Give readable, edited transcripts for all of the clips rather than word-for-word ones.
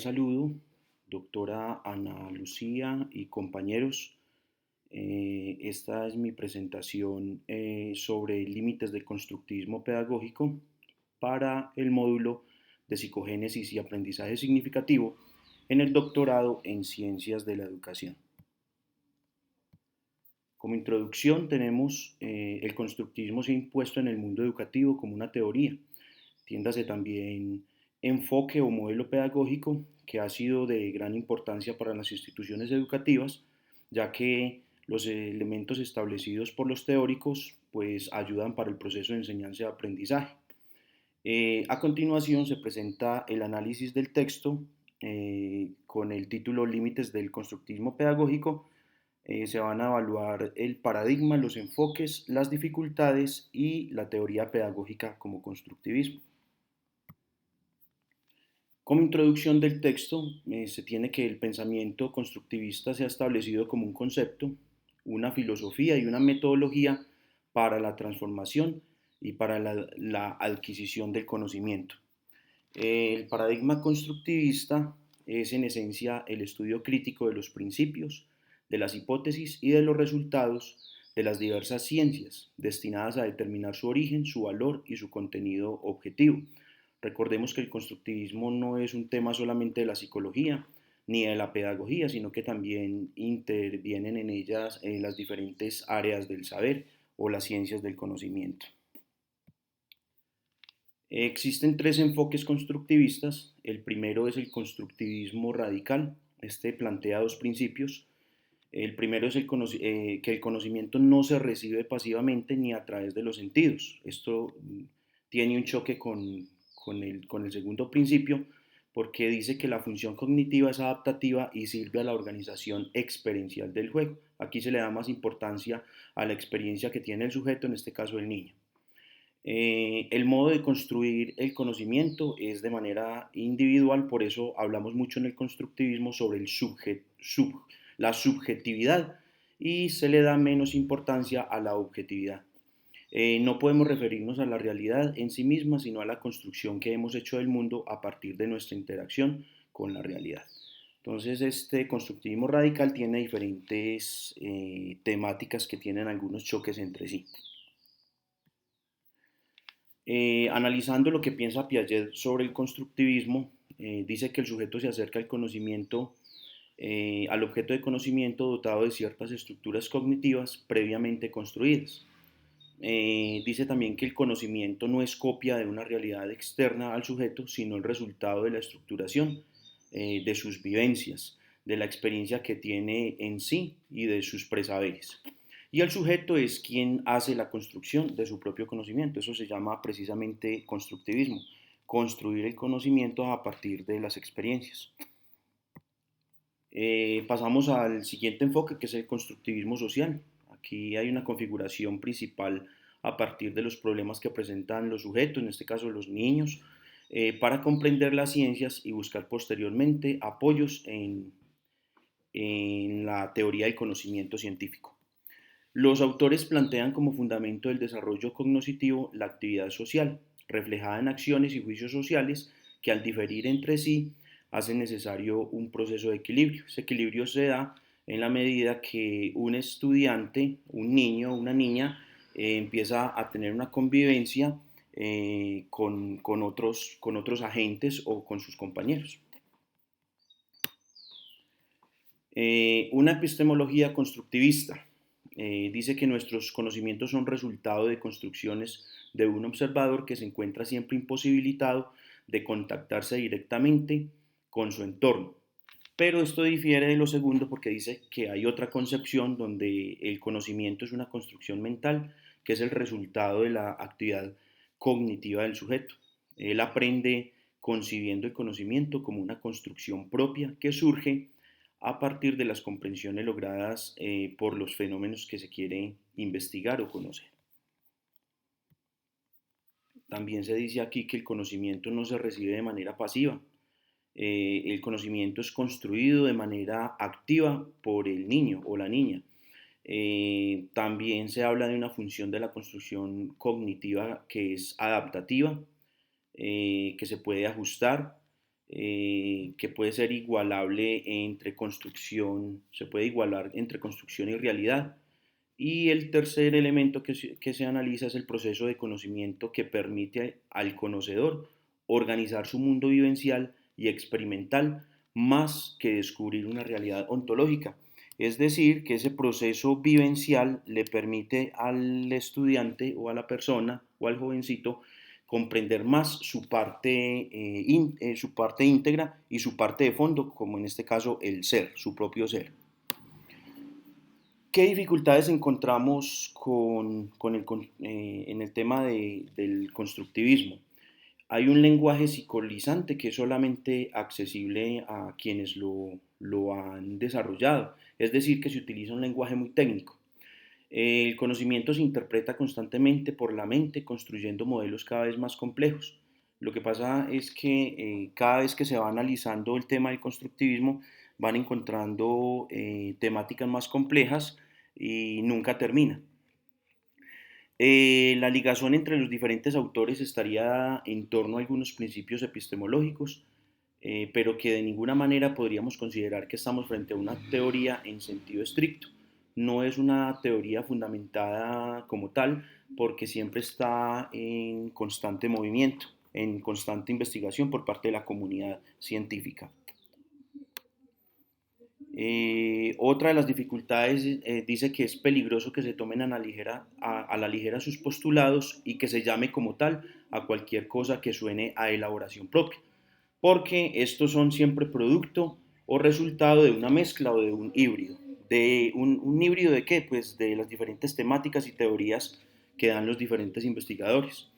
Saludo, doctora Ana Lucía y compañeros. Esta es mi presentación sobre límites del constructivismo pedagógico para el módulo de psicogénesis y aprendizaje significativo en el doctorado en ciencias de la educación. Como introducción tenemos el constructivismo se ha impuesto en el mundo educativo como una teoría, tiéndase también enfoque o modelo pedagógico que ha sido de gran importancia para las instituciones educativas, ya que los elementos establecidos por los teóricos pues ayudan para el proceso de enseñanza y aprendizaje. A continuación se presenta el análisis del texto con el título Límites del constructivismo pedagógico. Se van a evaluar el paradigma, los enfoques, las dificultades y la teoría pedagógica como constructivismo. Como introducción del texto, se tiene que el pensamiento constructivista se ha establecido como un concepto, una filosofía y una metodología para la transformación y para la adquisición del conocimiento. El paradigma constructivista es en esencia el estudio crítico de los principios, de las hipótesis y de los resultados de las diversas ciencias destinadas a determinar su origen, su valor y su contenido objetivo. Recordemos que el constructivismo no es un tema solamente de la psicología ni de la pedagogía, sino que también intervienen en ellas las diferentes áreas del saber o las ciencias del conocimiento. Existen tres enfoques constructivistas. El primero es el constructivismo radical. Este plantea dos principios. El primero es que el conocimiento no se recibe pasivamente ni a través de los sentidos. Esto tiene un choque con el segundo principio porque dice que la función cognitiva es adaptativa y sirve a la organización experiencial del juego. Aquí se le da más importancia a la experiencia que tiene el sujeto, en este caso el niño. El modo de construir el conocimiento es de manera individual, por eso hablamos mucho en el constructivismo sobre la subjetividad y se le da menos importancia a la objetividad. No podemos referirnos a la realidad en sí misma, sino a la construcción que hemos hecho del mundo a partir de nuestra interacción con la realidad. Entonces, este constructivismo radical tiene diferentes temáticas que tienen algunos choques entre sí. Analizando lo que piensa Piaget sobre el constructivismo, dice que el sujeto se acerca al conocimiento, al objeto de conocimiento dotado de ciertas estructuras cognitivas previamente construidas. Dice también que el conocimiento no es copia de una realidad externa al sujeto, sino el resultado de la estructuración de sus vivencias, de la experiencia que tiene en sí y de sus presaberes. Y el sujeto es quien hace la construcción de su propio conocimiento. Eso se llama precisamente constructivismo, construir el conocimiento a partir de las experiencias. Pasamos al siguiente enfoque, que es el constructivismo social. Aquí hay una configuración principal a partir de los problemas que presentan los sujetos, en este caso los niños, para comprender las ciencias y buscar posteriormente apoyos en la teoría del conocimiento científico. Los autores plantean como fundamento del desarrollo cognoscitivo la actividad social, reflejada en acciones y juicios sociales que al diferir entre sí hacen necesario un proceso de equilibrio. Ese equilibrio se da en la medida que un estudiante, un niño, una niña, empieza a tener una convivencia con otros agentes o con sus compañeros. Una epistemología constructivista dice que nuestros conocimientos son resultado de construcciones de un observador que se encuentra siempre imposibilitado de contactarse directamente con su entorno. Pero esto difiere de lo segundo porque dice que hay otra concepción donde el conocimiento es una construcción mental, que es el resultado de la actividad cognitiva del sujeto. Él aprende concibiendo el conocimiento como una construcción propia que surge a partir de las comprensiones logradas por los fenómenos que se quiere investigar o conocer. También se dice aquí que el conocimiento no se recibe de manera pasiva. El conocimiento es construido de manera activa por el niño o la niña. También se habla de una función de la construcción cognitiva que es adaptativa, que se puede ajustar que puede ser igualable entre construcción, se puede igualar entre construcción y realidad. Y el tercer elemento que se analiza es el proceso de conocimiento que permite al conocedor organizar su mundo vivencial y experimental más que descubrir una realidad ontológica. Es decir, que ese proceso vivencial le permite al estudiante o a la persona o al jovencito comprender más su parte íntegra y su parte de fondo, como en este caso el ser, su propio ser. ¿Qué dificultades encontramos en el tema del constructivismo? Hay un lenguaje psicolizante que es solamente accesible a quienes lo han desarrollado, es decir, que se utiliza un lenguaje muy técnico. El conocimiento se interpreta constantemente por la mente, construyendo modelos cada vez más complejos. Lo que pasa es que cada vez que se va analizando el tema del constructivismo, van encontrando temáticas más complejas y nunca termina. La ligación entre los diferentes autores estaría en torno a algunos principios epistemológicos, pero que de ninguna manera podríamos considerar que estamos frente a una teoría en sentido estricto. No es una teoría fundamentada como tal, porque siempre está en constante movimiento, en constante investigación por parte de la comunidad científica. Otra de las dificultades dice que es peligroso que se tomen a la ligera sus postulados y que se llame como tal a cualquier cosa que suene a elaboración propia, porque estos son siempre producto o resultado de una mezcla o de un híbrido. ¿De un híbrido de qué? Pues de las diferentes temáticas y teorías que dan los diferentes investigadores.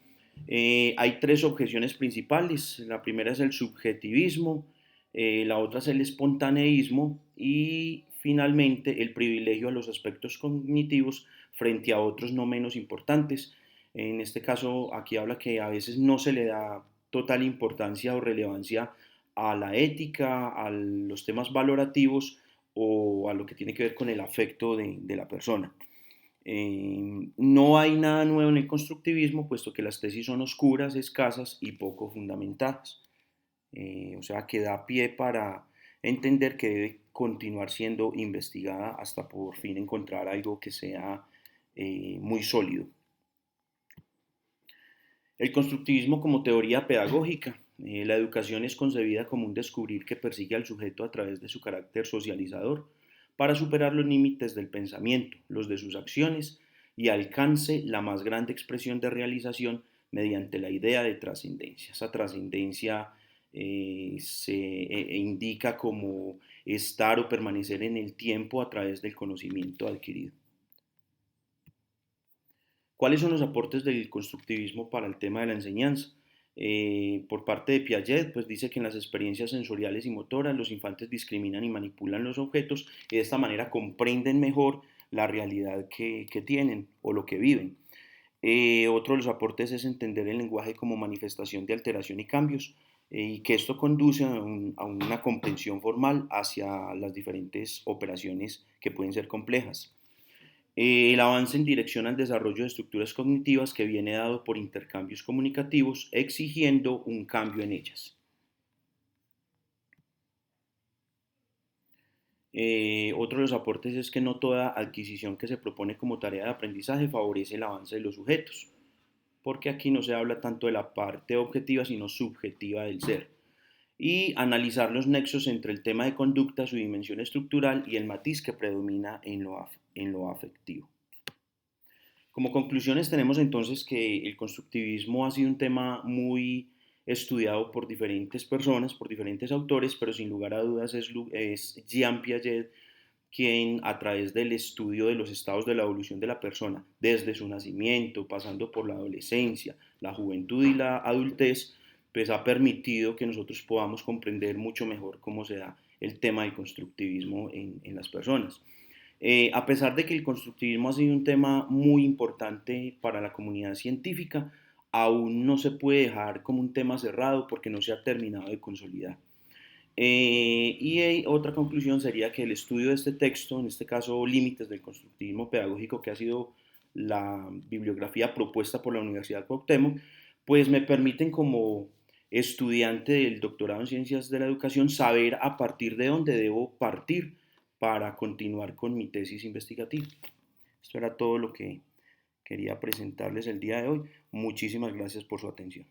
Hay tres objeciones principales. La primera es el subjetivismo, la otra es el espontaneísmo y finalmente el privilegio a los aspectos cognitivos frente a otros no menos importantes. En este caso, aquí habla que a veces no se le da total importancia o relevancia a la ética, a los temas valorativos o a lo que tiene que ver con el afecto de la persona. No hay nada nuevo en el constructivismo, puesto que las tesis son oscuras, escasas y poco fundamentadas. O sea, que da pie para entender que debe continuar siendo investigada hasta por fin encontrar algo que sea muy sólido. El constructivismo como teoría pedagógica. La educación es concebida como un descubrir que persigue al sujeto a través de su carácter socializador para superar los límites del pensamiento, los de sus acciones y alcance la más grande expresión de realización mediante la idea de trascendencia. Esa trascendencia se indica como estar o permanecer en el tiempo a través del conocimiento adquirido. ¿Cuáles son los aportes del constructivismo para el tema de la enseñanza? Por parte de Piaget, pues dice que en las experiencias sensoriales y motoras los infantes discriminan y manipulan los objetos y de esta manera comprenden mejor la realidad que tienen o lo que viven. Otro de los aportes es entender el lenguaje como manifestación de alteración y cambios y que esto conduce a una comprensión formal hacia las diferentes operaciones que pueden ser complejas. El avance en dirección al desarrollo de estructuras cognitivas que viene dado por intercambios comunicativos exigiendo un cambio en ellas. Otro de los aportes es que no toda adquisición que se propone como tarea de aprendizaje favorece el avance de los sujetos, porque aquí no se habla tanto de la parte objetiva sino subjetiva del ser. Y analizar los nexos entre el tema de conducta, su dimensión estructural y el matiz que predomina en lo afectivo. Como conclusiones tenemos entonces que el constructivismo ha sido un tema muy estudiado por diferentes personas, por diferentes autores, pero sin lugar a dudas es Jean Piaget quien a través del estudio de los estados de la evolución de la persona, desde su nacimiento, pasando por la adolescencia, la juventud y la adultez, pues ha permitido que nosotros podamos comprender mucho mejor cómo se da el tema del constructivismo en las personas. A pesar de que el constructivismo ha sido un tema muy importante para la comunidad científica, aún no se puede dejar como un tema cerrado porque no se ha terminado de consolidar. Otra conclusión sería que el estudio de este texto, en este caso Límites del Constructivismo Pedagógico, que ha sido la bibliografía propuesta por la Universidad Cuauhtémoc, pues me permiten como estudiante del doctorado en Ciencias de la Educación, saber a partir de dónde debo partir para continuar con mi tesis investigativa. Esto era todo lo que quería presentarles el día de hoy. Muchísimas gracias por su atención.